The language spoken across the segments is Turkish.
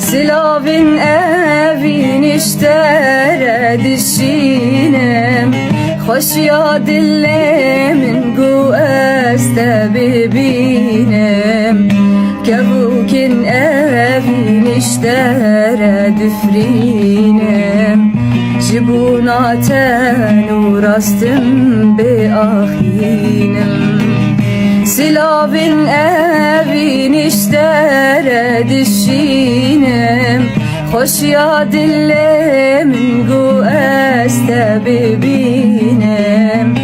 Silavin evin iştere dişinem Hoş ya dillemin gu este bibinem Kevukin evin iştere düfrinem Jibunaten uğrastım be ahinem Silavin evin iştere dişinem Hoş ya dillemin gu este bibinem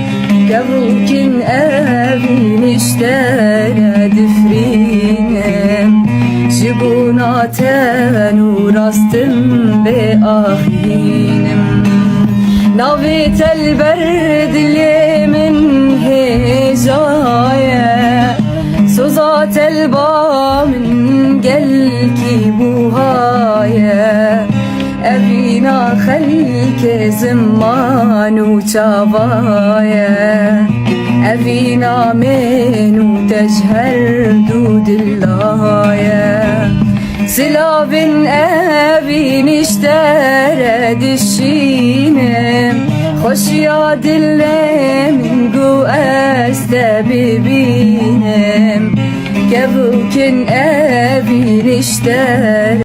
Kevukin evin iştere düfrinem Jibunaten uğrastım be ahinem Navi telber dilimin hecaya Sozat elbamin gel ki buhaya Evina halke zimmanu çavaya Evina menu tejher dudillaya Silavin evin iştere dişinem Hoş ya dillemin gu este bibinem Kevukin evin iştere